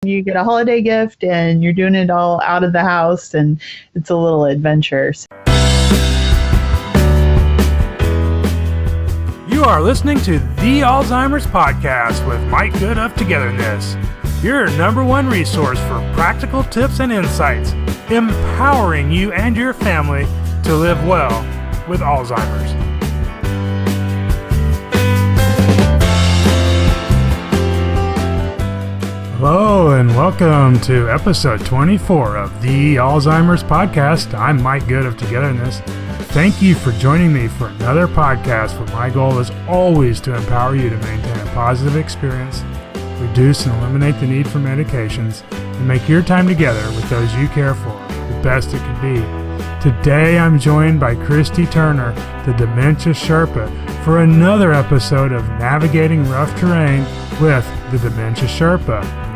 You get a holiday gift and you're doing it all out of the house, and it's a little adventure. You are listening to The Alzheimer's Podcast with Mike Good of Togetherness, your number one resource for practical tips and insights, empowering you and your family to live well with Alzheimer's. Hello and welcome to episode 24 of The Alzheimer's Podcast. I'm Mike Good of Togetherness. Thank you for joining me for another podcast where my goal is always to empower you to maintain a positive experience, reduce and eliminate the need for medications, and make your time together with those you care for the best it can be. Today I'm joined by Christy Turner, the Dementia Sherpa, for another episode of Navigating Rough Terrain with the Dementia Sherpa.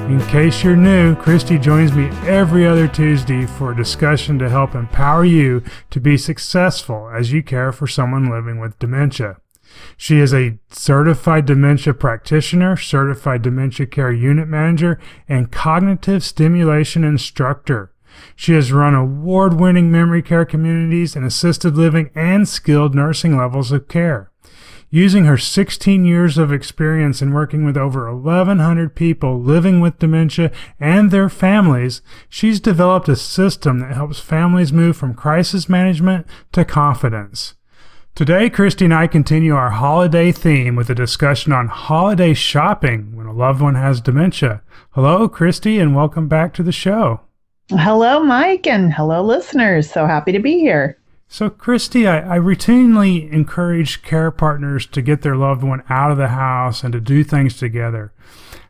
In case you're new, Christy joins me every other Tuesday for a discussion to help empower you to be successful as you care for someone living with dementia. She is a Certified Dementia Practitioner, Certified Dementia Care Unit Manager, and Cognitive Stimulation Instructor. She has run award-winning memory care communities in assisted living and skilled nursing levels of care. Using her 16 years of experience in working with over 1,100 people living with dementia and their families, she's developed a system that helps families move from crisis management to confidence. Today, Christy and I continue our holiday theme with a discussion on holiday shopping when a loved one has dementia. Hello, Christy, and welcome back to the show. Hello, Mike, and hello, listeners. So happy to be here. So, Christy, I routinely encourage care partners to get their loved one out of the house and to do things together.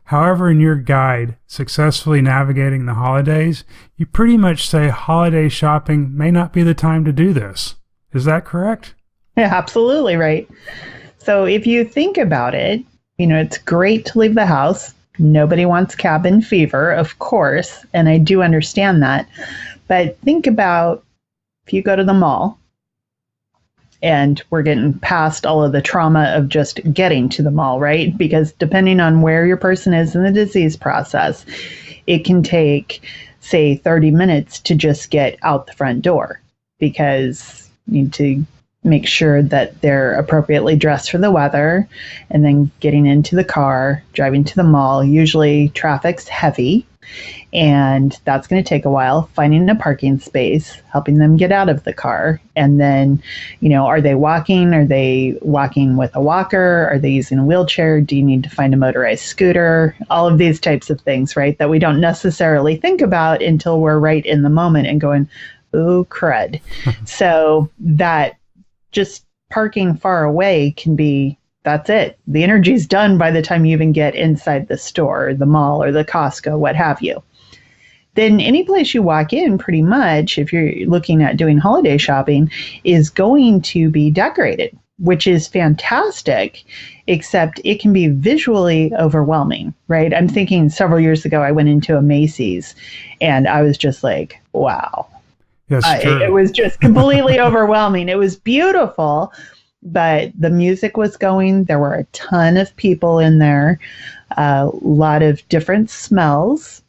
However, in your guide, Successfully Navigating the Holidays, you pretty much say holiday shopping may not be the time to do this. Is that correct? Yeah, absolutely right. So if you think about it, it's great to leave the house. Nobody wants cabin fever, of course, and I do understand that. But think about if you go to the mall, and we're getting past all of the trauma of just getting to the mall, right? Because depending on where your person is in the disease process, it can take, say, 30 minutes to just get out the front door because you need to make sure that they're appropriately dressed for the weather, and then getting into the car, driving to the mall. Usually traffic's heavy, and that's going to take a while. Finding a parking space, helping them get out of the car, and then, are they walking? Are they walking with a walker? Are they using a wheelchair? Do you need to find a motorized scooter? All of these types of things, right, that we don't necessarily think about until we're right in the moment and going, ooh, crud. So that just parking far away can be, that's it. The energy's done by the time you even get inside the store, or the mall, or the Costco, what have you. Then any place you walk in, pretty much, if you're looking at doing holiday shopping, is going to be decorated, which is fantastic, except it can be visually overwhelming, right? I'm thinking several years ago, I went into a Macy's and I was just like, wow. Yes, it was just completely overwhelming. It was beautiful, but the music was going. There were a ton of people in there, a lot of different smells.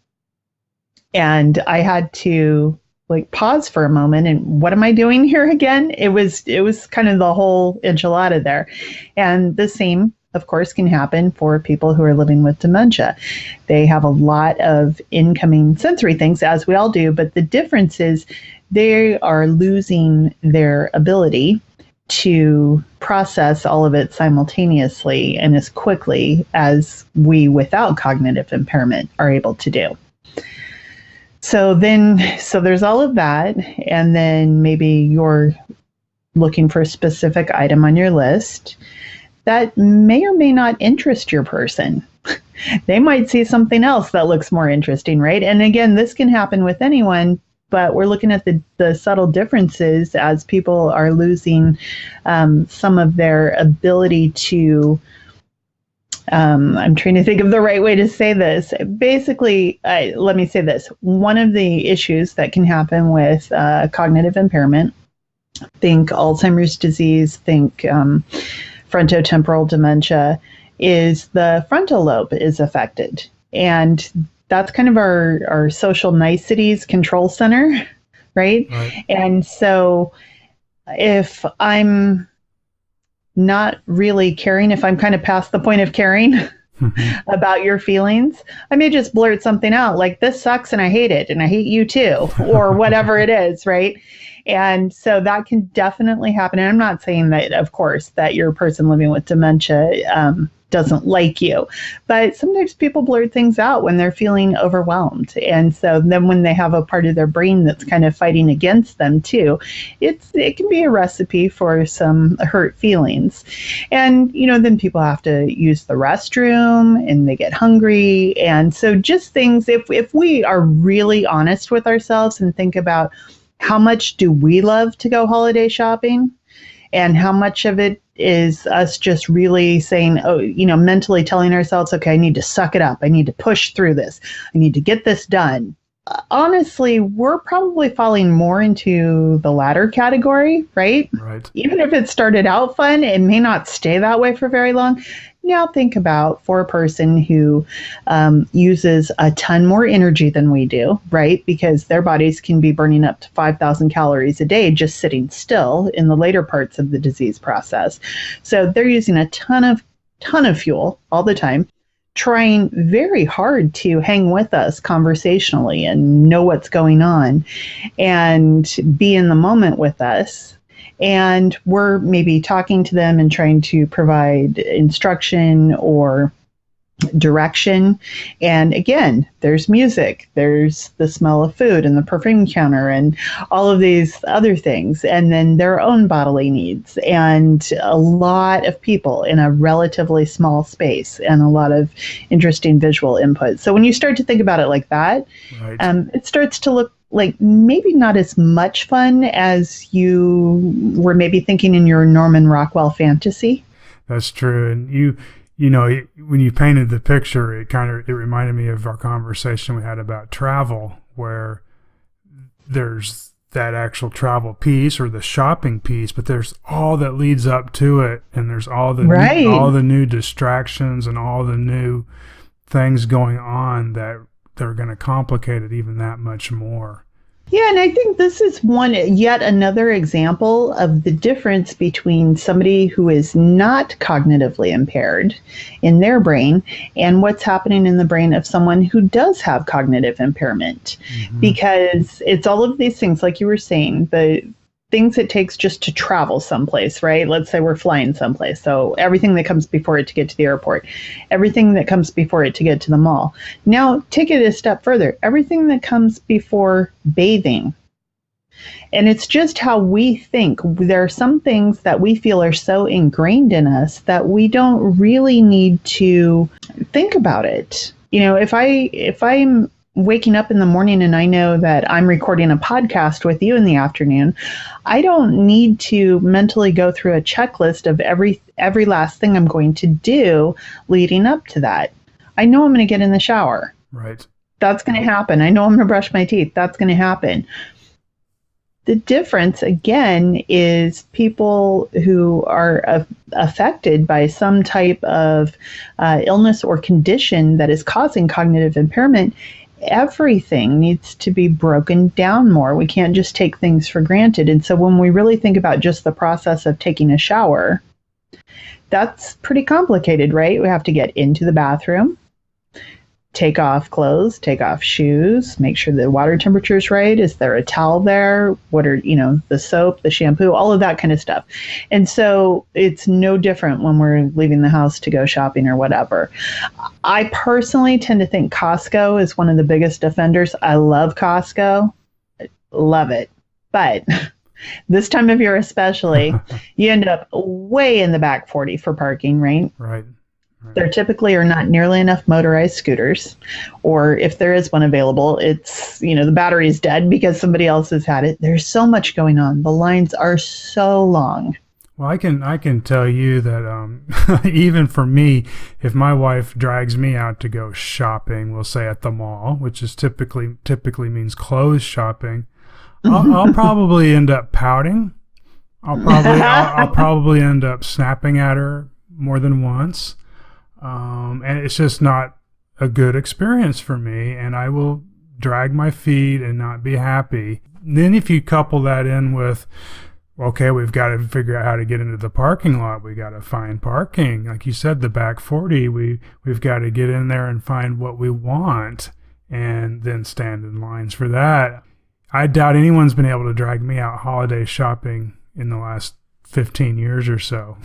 And I had to pause for a moment and what am I doing here again? It was kind of the whole enchilada there. And the same, of course, can happen for people who are living with dementia. They have a lot of incoming sensory things, as we all do, but the difference is they are losing their ability to process all of it simultaneously and as quickly as we without cognitive impairment are able to do. So there's all of that, and then maybe you're looking for a specific item on your list that may or may not interest your person. They might see something else that looks more interesting, right? And again, this can happen with anyone, but we're looking at the subtle differences as people are losing some of their ability to, I'm trying to think of the right way to say this. Basically, let me say this. One of the issues that can happen with cognitive impairment, think Alzheimer's disease, think frontotemporal dementia, is the frontal lobe is affected. And that's kind of our social niceties control center, right? And so if I'm not really caring, if I'm kind of past the point of caring about your feelings, I may just blurt something out like, this sucks and I hate it and I hate you too, or whatever it is, right? And so that can definitely happen. And I'm not saying that, of course, that your person living with dementia doesn't like you, but sometimes people blurt things out when they're feeling overwhelmed. And so then when they have a part of their brain that's kind of fighting against them too, it can be a recipe for some hurt feelings. And, then people have to use the restroom and they get hungry. And so just things, if we are really honest with ourselves and think about how much do we love to go holiday shopping, and how much of it is us just really saying, mentally telling ourselves, okay, I need to suck it up. I need to push through this. I need to get this done. Honestly, we're probably falling more into the latter category, right? Right. Even if it started out fun, it may not stay that way for very long. Now think about for a person who uses a ton more energy than we do, right? Because their bodies can be burning up to 5,000 calories a day just sitting still in the later parts of the disease process. So they're using a ton of fuel all the time, trying very hard to hang with us conversationally and know what's going on and be in the moment with us. And we're maybe talking to them and trying to provide instruction or direction. And again, there's music, there's the smell of food and the perfume counter and all of these other things. And then their own bodily needs and a lot of people in a relatively small space and a lot of interesting visual input. So when you start to think about it like that, it starts to look like maybe not as much fun as you were maybe thinking in your Norman Rockwell fantasy. That's true. And when you painted the picture, it reminded me of our conversation we had about travel, where there's that actual travel piece or the shopping piece, but there's all that leads up to it. And there's all the new distractions and all the new things going on that they're going to complicate it even that much more. Yeah, and I think this is yet another example of the difference between somebody who is not cognitively impaired in their brain and what's happening in the brain of someone who does have cognitive impairment. Mm-hmm. Because it's all of these things, like you were saying, the things it takes just to travel someplace, right? Let's say we're flying someplace. So everything that comes before it to get to the airport, everything that comes before it to get to the mall. Now take it a step further, everything that comes before bathing. And it's just how we think. There are some things that we feel are so ingrained in us that we don't really need to think about it. If I'm waking up in the morning and I know that I'm recording a podcast with you in the afternoon, I don't need to mentally go through a checklist of every last thing I'm going to do leading up to that. I know I'm going to get in the shower. Right. That's going to happen. I know I'm going to brush my teeth. That's going to happen. The difference, again, is people who are affected by some type of illness or condition that is causing cognitive impairment. Everything needs to be broken down more. We can't just take things for granted. And so when we really think about just the process of taking a shower, that's pretty complicated, right? We have to get into the bathroom, take off clothes, take off shoes, make sure the water temperature is right. Is there a towel there? What are, the soap, the shampoo, all of that kind of stuff. And so it's no different when we're leaving the house to go shopping or whatever. I personally tend to think Costco is one of the biggest offenders. I love Costco. Love it. But this time of year especially, you end up way in the back 40 for parking, right? Right. There typically are not nearly enough motorized scooters, or if there is one available, it's, the battery is dead because somebody else has had it. There's so much going on. The lines are so long. Well, I can tell you that even for me, if my wife drags me out to go shopping, we'll say at the mall, which is typically means clothes shopping, I'll probably end up pouting. I'll probably end up snapping at her more than once. And it's just not a good experience for me, and I will drag my feet and not be happy. Then if you couple that in with, okay, we've got to figure out how to get into the parking lot. We got to find parking. Like you said, the back 40, we've got to get in there and find what we want and then stand in lines for that. I doubt anyone's been able to drag me out holiday shopping in the last 15 years or so.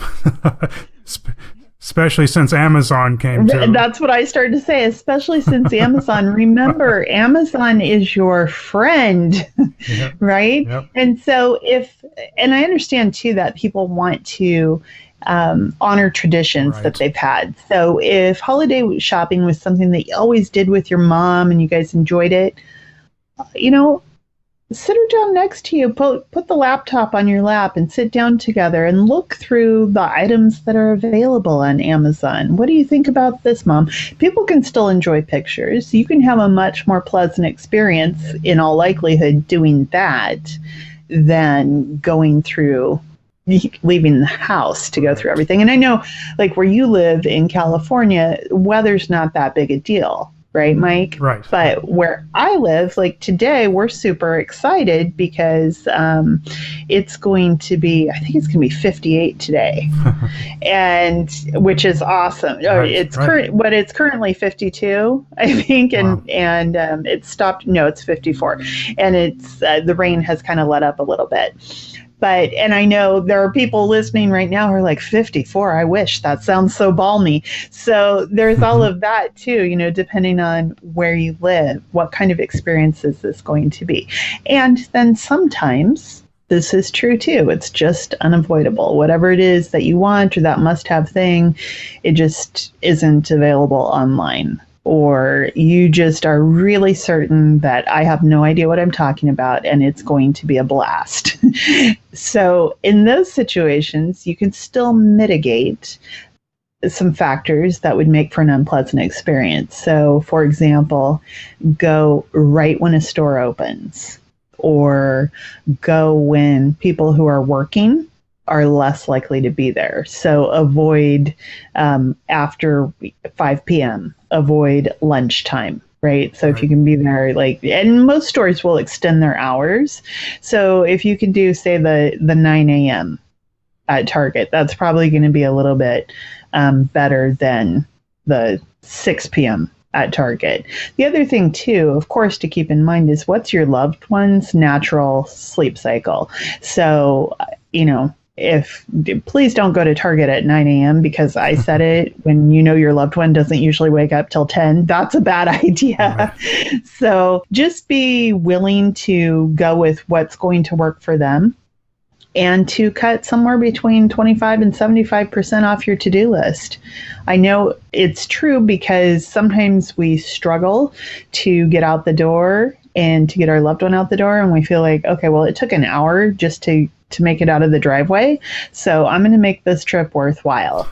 Especially since Amazon came to. That's what I started to say, especially since Amazon. Remember, Amazon is your friend, yep. Right? Yep. And so and I understand too that people want to honor traditions right. that they've had. So if holiday shopping was something that you always did with your mom and you guys enjoyed it, sit her down next to you, put the laptop on your lap and sit down together and look through the items that are available on Amazon. What do you think about this, Mom? People can still enjoy pictures. You can have a much more pleasant experience in all likelihood doing that than going through, leaving the house to go through everything. And I know, like where you live in California, weather's not that big a deal. Right, Mike? Right. But where I live, like today, we're super excited because it's going to be, I think it's going to be 58 today, and which is awesome. Right, But it's currently 52, I think, and wow. and it stopped. No, it's 54, and it's the rain has kind of let up a little bit. But, and I know there are people listening right now who are like, 54, I wish, that sounds so balmy. So there's all of that too, depending on where you live, what kind of experience is this going to be? And then sometimes this is true too. It's just unavoidable. Whatever it is that you want or that must-have thing, it just isn't available online. Or you just are really certain that I have no idea what I'm talking about and it's going to be a blast. So in those situations, you can still mitigate some factors that would make for an unpleasant experience. So, for example, go right when a store opens, or go when people who are working are less likely to be there. So avoid after 5 p.m., avoid lunchtime, right? So if you can be there, and most stores will extend their hours. So if you can do, say, the 9 a.m. at Target, that's probably going to be a little bit better than the 6 p.m. at Target. The other thing too, of course, to keep in mind is what's your loved one's natural sleep cycle. So, please don't go to Target at 9 a.m. because I said it, when your loved one doesn't usually wake up till 10, that's a bad idea. Right. So just be willing to go with what's going to work for them, and to cut somewhere between 25 and 75% off your to-do list. I know it's true because sometimes we struggle to get out the door and to get our loved one out the door, and we feel like, okay, well, it took an hour just to make it out of the driveway, so I'm going to make this trip worthwhile.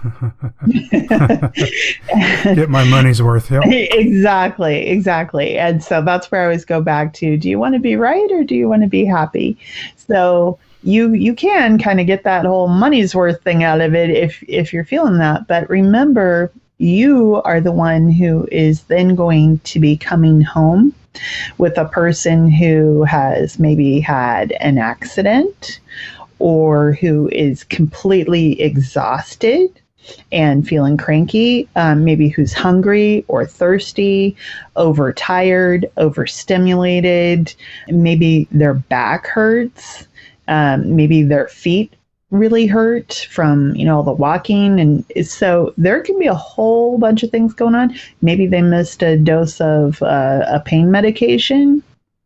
Get my money's worth. Yep. Exactly. And so that's where I always go back to, do you want to be right or do you want to be happy? So you can kind of get that whole money's worth thing out of it if you're feeling that. But remember, you are the one who is then going to be coming home with a person who has maybe had an accident, or who is completely exhausted and feeling cranky, maybe who's hungry or thirsty, overtired, overstimulated, maybe their back hurts, maybe their feet really hurt from all the walking, and so there can be a whole bunch of things going on. Maybe they missed a dose of a pain medication.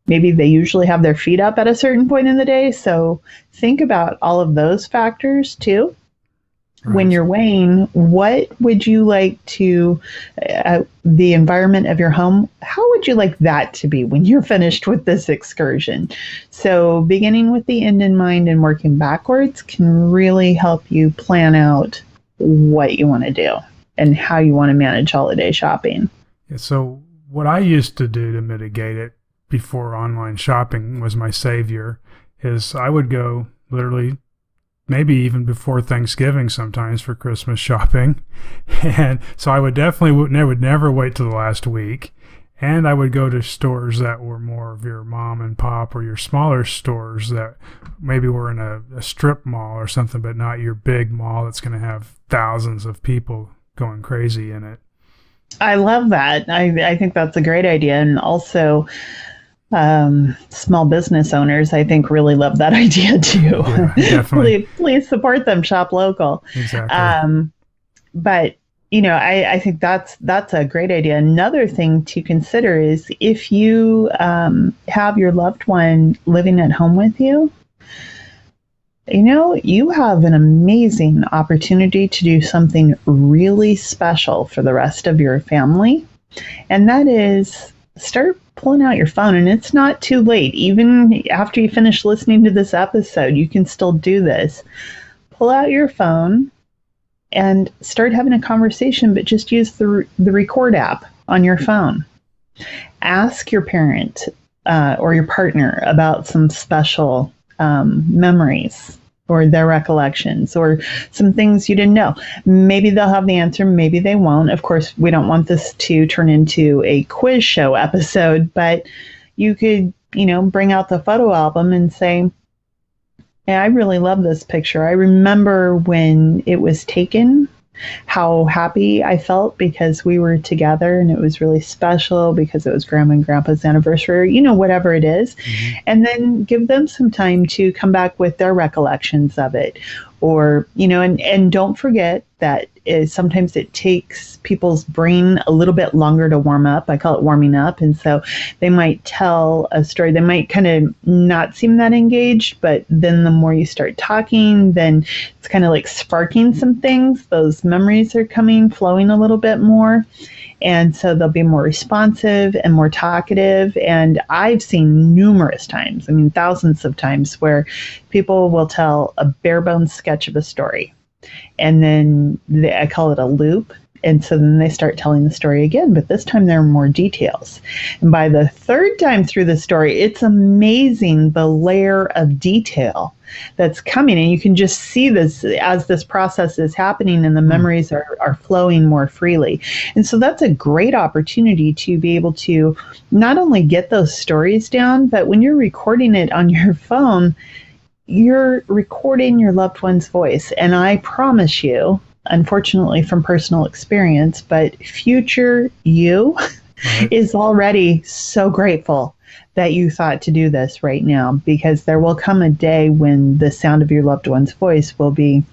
Maybe they usually have their feet up at a certain point in the day. So think about all of those factors too. Right. When you're weighing, what would you like to, the environment of your home, how would you like that to be when you're finished with this excursion? So beginning with the end in mind and working backwards can really help you plan out what you want to do and how you want to manage holiday shopping. Yeah, so what I used to do to mitigate it before online shopping was my savior, is I would go literally maybe even before Thanksgiving sometimes for Christmas shopping. And so I would never wait till the last week. And I would go to stores that were more of your mom and pop or your smaller stores that maybe were in a strip mall or something, but not your big mall that's going to have thousands of people going crazy in it. I love that. I think that's a great idea. And also, small business owners, I think, really love that idea too. Yeah, definitely. please support them. Shop local. Exactly. But I think that's a great idea. Another thing to consider is if you have your loved one living at home with you, you have an amazing opportunity to do something really special for the rest of your family. And that is start pulling out your phone. And it's not too late. Even after you finish listening to this episode, you can still do this. Pull out your phone and start having a conversation, but just use the record app on your phone. Ask your parent or your partner about some special memories or their recollections or some things you didn't know. Maybe they'll have the answer, maybe they won't. Of course, we don't want this to turn into a quiz show episode, but you could, bring out the photo album and say, yeah, I really love this picture. I remember when it was taken, how happy I felt because we were together and it was really special because it was Grandma and Grandpa's anniversary, whatever it is. Mm-hmm. And then give them some time to come back with their recollections of it. Or, and don't forget that sometimes it takes people's brain a little bit longer to warm up. I call it warming up. And so they might tell a story. They might kind of not seem that engaged, but then the more you start talking, then it's kind of like sparking some things. Those memories are flowing a little bit more. And so they'll be more responsive and more talkative. And I've seen numerous times, thousands of times, where people will tell a bare bones sketch of a story. And then I call it a loop. And so then they start telling the story again, but this time there are more details. And by the third time through the story, it's amazing the layer of detail that's coming. And you can just see this as this process is happening and the memories are flowing more freely. And so that's a great opportunity to be able to not only get those stories down, but when you're recording it on your phone, you're recording your loved one's voice. And I promise you, unfortunately from personal experience, but future you is already so grateful that you thought to do this right now, because there will come a day when the sound of your loved one's voice will be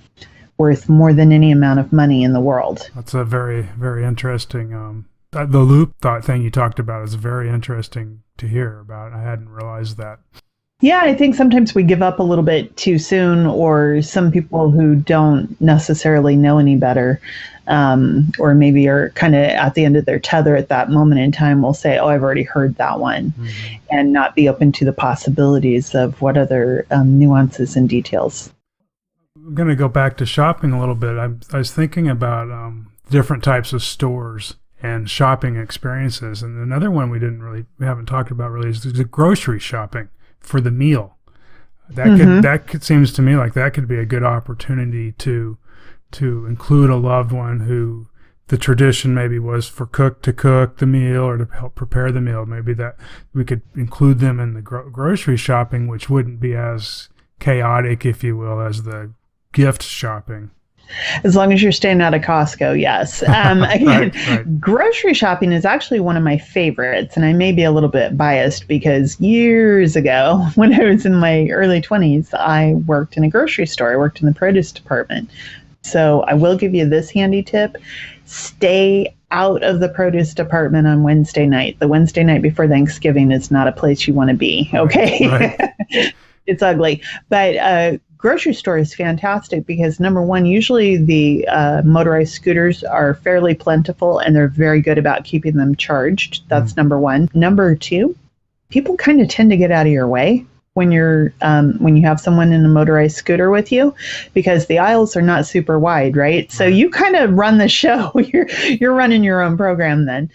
worth more than any amount of money in the world. That's a very, very interesting, the loop thought thing you talked about is very interesting to hear about. I hadn't realized that. Yeah, I think sometimes we give up a little bit too soon, or some people who don't necessarily know any better, or maybe are kind of at the end of their tether at that moment in time will say, oh, I've already heard that one, and not be open to the possibilities of what other nuances and details. I'm going to go back to shopping a little bit. I was thinking about different types of stores and shopping experiences. And another one we haven't talked about really is the grocery shopping for the meal. That seems to me like that could be a good opportunity to include a loved one who the tradition maybe was for to cook the meal or to help prepare the meal. Maybe that we could include them in the grocery shopping, which wouldn't be as chaotic, if you will, as the gift shopping. As long as you're staying out of Costco, yes. Right. Grocery shopping is actually one of my favorites, and I may be a little bit biased because years ago, when I was in my early 20s, I worked in a grocery store. I worked in the produce department. So I will give you this handy tip. Stay out of the produce department on Wednesday night. The Wednesday night before Thanksgiving is not a place you want to be, okay? Right. It's ugly. But grocery store is fantastic because, number one, usually the motorized scooters are fairly plentiful and they're very good about keeping them charged. That's number one. Number two, people kind of tend to get out of your way when you have someone in a motorized scooter with you, because the aisles are not super wide, right? So you kind of run the show. You're running your own program then.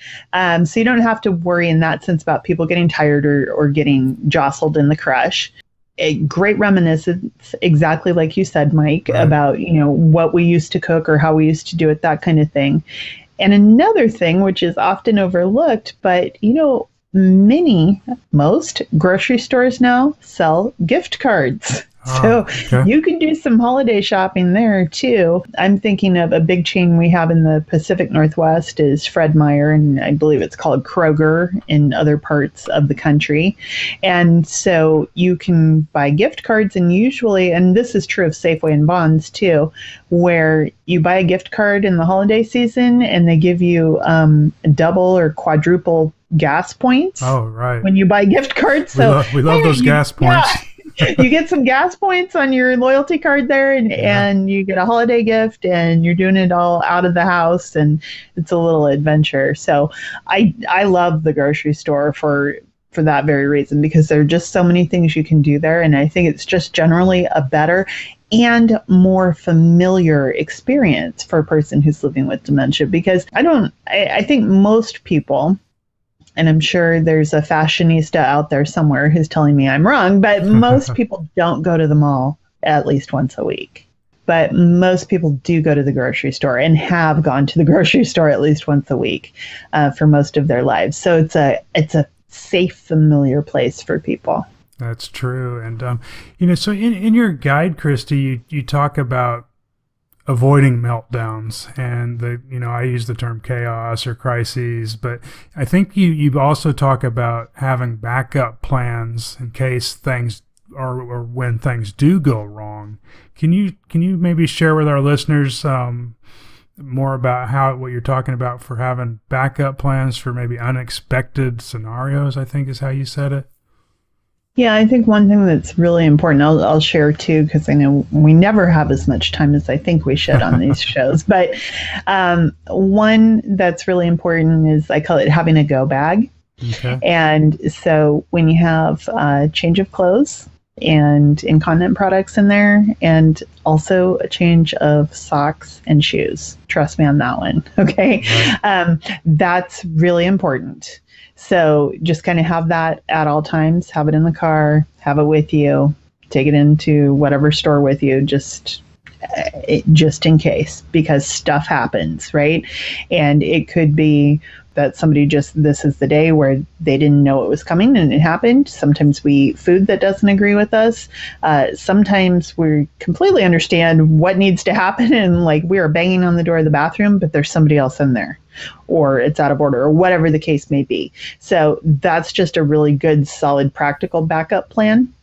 So you don't have to worry in that sense about people getting tired or getting jostled in the crush. a great reminiscence, exactly like you said, Mike, Right. about, what we used to cook or how we used to do it, that kind of thing. And another thing, which is often overlooked, but, most grocery stores now sell gift cards. So okay. you can do some holiday shopping there too. I'm thinking of a big chain we have in the Pacific Northwest is Fred Meyer, and I believe it's called Kroger in other parts of the country. And so you can buy gift cards, and usually, and this is true of Safeway and Bonds too, where you buy a gift card in the holiday season and they give you double or quadruple gas points. Oh, right. When you buy gift cards. So we love those gas points. Yeah. You get some gas points on your loyalty card there, and you get a holiday gift, and you're doing it all out of the house, and it's a little adventure. So I love the grocery store for that very reason, because there are just so many things you can do there, and I think it's just generally a better and more familiar experience for a person who's living with dementia, because I think most people, and I'm sure there's a fashionista out there somewhere who's telling me I'm wrong, but most people don't go to the mall at least once a week. But most people do go to the grocery store and have gone to the grocery store at least once a week for most of their lives. So it's a safe, familiar place for people. That's true. And, so in your guide, Christy, you talk about avoiding meltdowns, and I use the term chaos or crises, but I think you also talk about having backup plans in case things or when things do go wrong. Can you maybe share with our listeners more about what you're talking about for having backup plans for maybe unexpected scenarios, I think is how you said it? Yeah, I think one thing that's really important, I'll share too, because I know we never have as much time as I think we should on these shows. But one that's really important is, I call it having a go bag. Okay. And so when you have a change of clothes and incontinent products in there, and also a change of socks and shoes, trust me on that one. Okay. Right. That's really important. So just kind of have that at all times, have it in the car, have it with you, take it into whatever store with you, just in case, because stuff happens, right? And it could be that somebody this is the day where they didn't know it was coming and it happened. Sometimes we eat food that doesn't agree with us. Sometimes we completely understand what needs to happen, and like we are banging on the door of the bathroom, but there's somebody else in there, or it's out of order, or whatever the case may be. So that's just a really good, solid, practical backup plan.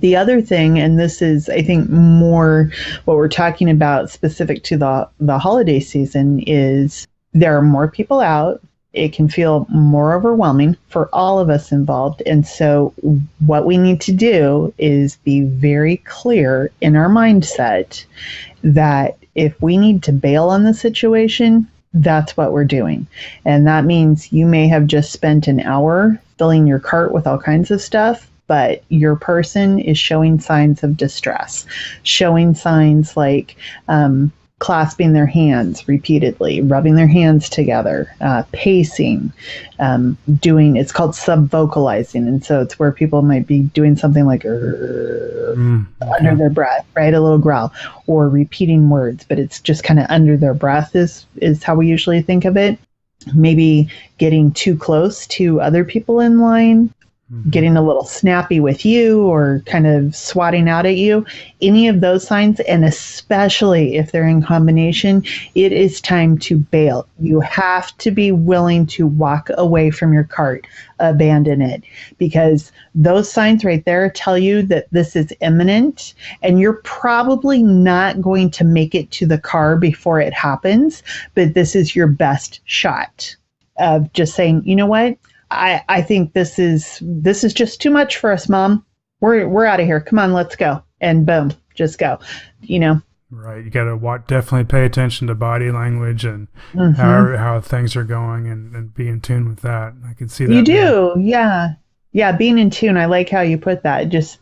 The other thing, and this is, I think, more what we're talking about specific to the holiday season, is there are more people out. It can feel more overwhelming for all of us involved. And so what we need to do is be very clear in our mindset that if we need to bail on the situation, that's what we're doing. And that means you may have just spent an hour filling your cart with all kinds of stuff, but your person is showing signs of distress, showing signs like clasping their hands repeatedly, rubbing their hands together, pacing, it's called subvocalizing. And so it's where people might be doing something like under their breath, right? A little growl, or repeating words, but it's just kind of under their breath is how we usually think of it. Maybe getting too close to other people in line, getting a little snappy with you, or kind of swatting out at you, any of those signs, and especially if they're in combination, it is time to bail. You have to be willing to walk away from your cart, abandon it, because those signs right there tell you that this is imminent, and you're probably not going to make it to the car before it happens, but this is your best shot of just saying, you know what? I think this is just too much for us, Mom. We're out of here. Come on, let's go. And boom, just go. Right. You got to definitely pay attention to body language and how things are going, and be in tune with that. I can see that. You do. Yeah. Yeah. Being in tune. I like how you put that. Just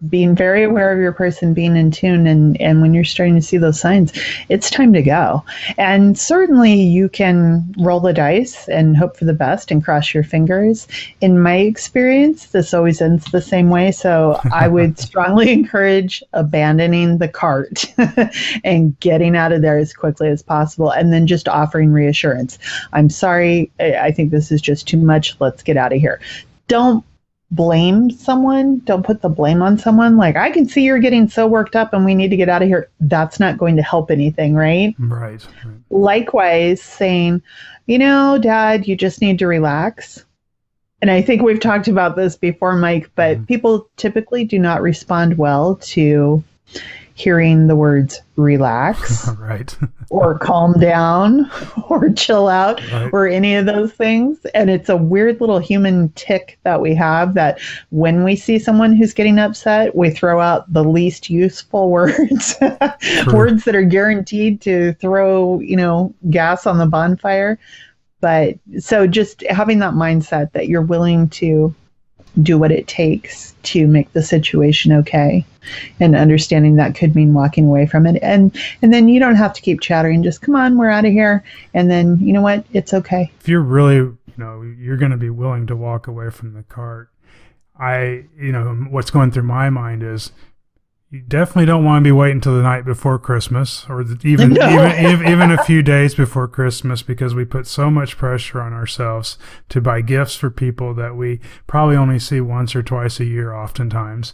being very aware of your person, being in tune, and when you're starting to see those signs, it's time to go. And certainly you can roll the dice and hope for the best and cross your fingers. In my experience, this always ends the same way. So I would strongly encourage abandoning the cart and getting out of there as quickly as possible, and then just offering reassurance. I'm sorry, I think this is just too much. Let's get out of here. Don't blame someone. Don't put the blame on someone. Like, I can see you're getting so worked up and we need to get out of here. That's not going to help anything, right? Right. Likewise, saying, Dad, you just need to relax. And I think we've talked about this before, Mike, but people typically do not respond well to hearing the words relax, right, or calm down, or chill out, right, or any of those things. And it's a weird little human tick that we have, that when we see someone who's getting upset, we throw out the least useful words, words that are guaranteed to throw, gas on the bonfire. But so just having that mindset that you're willing to do what it takes to make the situation okay, and understanding that could mean walking away from it. And then you don't have to keep chattering. Just come on, we're out of here. And then, you know what? It's okay. If you're really, you're going to be willing to walk away from the cart, what's going through my mind is, you definitely don't want to be waiting until the night before Christmas, or even a few days before Christmas, because we put so much pressure on ourselves to buy gifts for people that we probably only see once or twice a year oftentimes.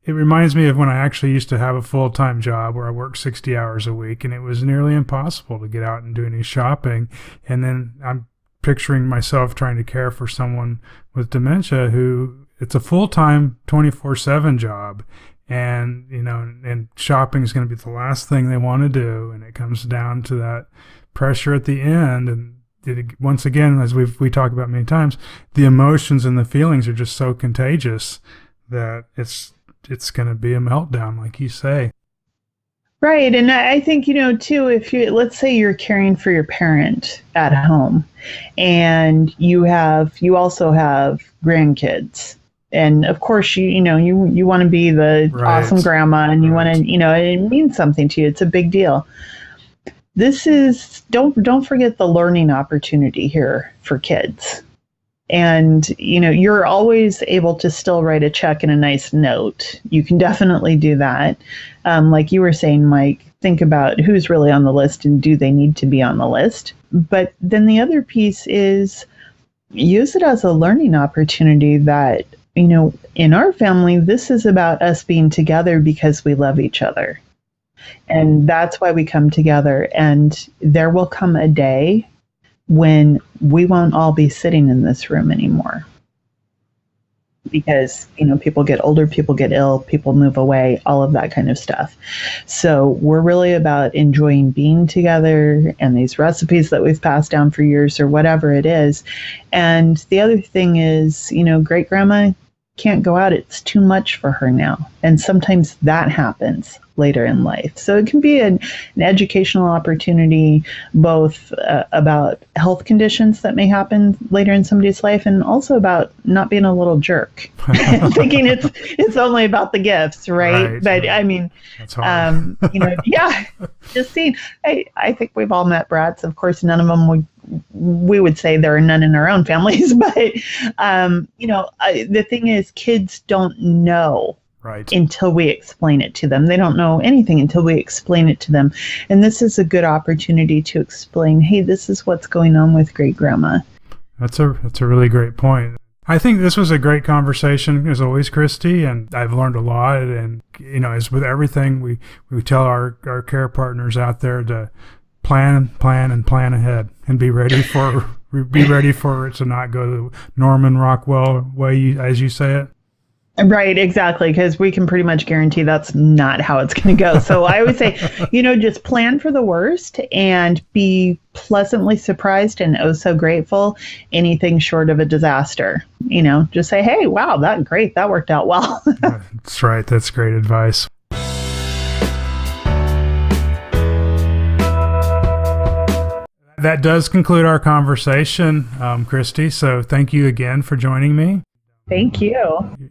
It reminds me of when I actually used to have a full-time job where I worked 60 hours a week, and it was nearly impossible to get out and do any shopping. And then I'm picturing myself trying to care for someone with dementia who, it's a full-time 24/7 job. And, and shopping is going to be the last thing they want to do. And it comes down to that pressure at the end. And once again, as we talk about many times, the emotions and the feelings are just so contagious that it's going to be a meltdown, like you say. Right. And I think, too, let's say you're caring for your parent at home, and you also have grandkids. And of course, you want to be the awesome grandma, and you want to, it means something to you. It's a big deal. This is, don't forget the learning opportunity here for kids. And, you're always able to still write a check and a nice note. You can definitely do that. Like you were saying, Mike, think about who's really on the list and do they need to be on the list. But then the other piece is, use it as a learning opportunity that, in our family, this is about us being together because we love each other. And that's why we come together. And there will come a day when we won't all be sitting in this room anymore. Because, people get older, people get ill, people move away, all of that kind of stuff. So we're really about enjoying being together and these recipes that we've passed down for years or whatever it is. And the other thing is, great grandma can't go out. It's too much for her now. And sometimes that happens later in life. So it can be an educational opportunity, both about health conditions that may happen later in somebody's life, and also about not being a little jerk, thinking it's only about the gifts, right? But I mean, that's hard. Yeah, just seeing. I think we've all met brats. Of course, none of them we would say there are none in our own families, but the thing is, kids don't know. Right. Until we explain it to them. They don't know anything until we explain it to them. And this is a good opportunity to explain, hey, this is what's going on with great grandma. That's a really great point. I think this was a great conversation, as always, Christy, and I've learned a lot. And, as with everything, we tell our care partners out there to plan ahead and be ready for it to not go the Norman Rockwell way, as you say it. Right, exactly, because we can pretty much guarantee that's not how it's going to go. So I would say, just plan for the worst and be pleasantly surprised and oh so grateful. Anything short of a disaster, just say, hey, wow, that worked out well. That's right. That's great advice. That does conclude our conversation, Christy. So thank you again for joining me. Thank you.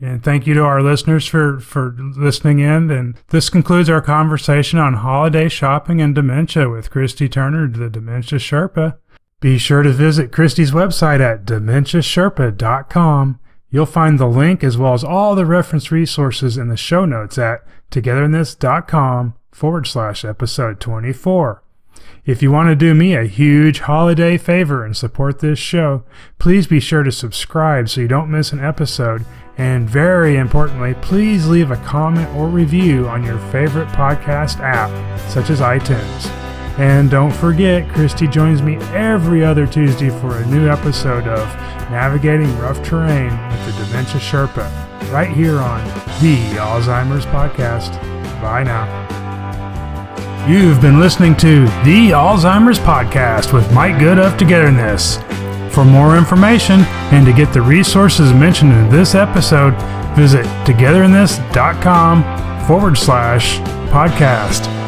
And thank you to our listeners for listening in. And this concludes our conversation on holiday shopping and dementia with Christy Turner, the Dementia Sherpa. Be sure to visit Christy's website at dementiasherpa.com. You'll find the link as well as all the reference resources in the show notes at togetherness.com/episode 24. If you want to do me a huge holiday favor and support this show, please be sure to subscribe so you don't miss an episode. And very importantly, please leave a comment or review on your favorite podcast app, such as iTunes. And don't forget, Christy joins me every other Tuesday for a new episode of Navigating Rough Terrain with the Dementia Sherpa, right here on the Alzheimer's Podcast. Bye now. You've been listening to the Alzheimer's Podcast with Mike Good of Togetherness. For more information and to get the resources mentioned in this episode, visit togetherness.com/podcast.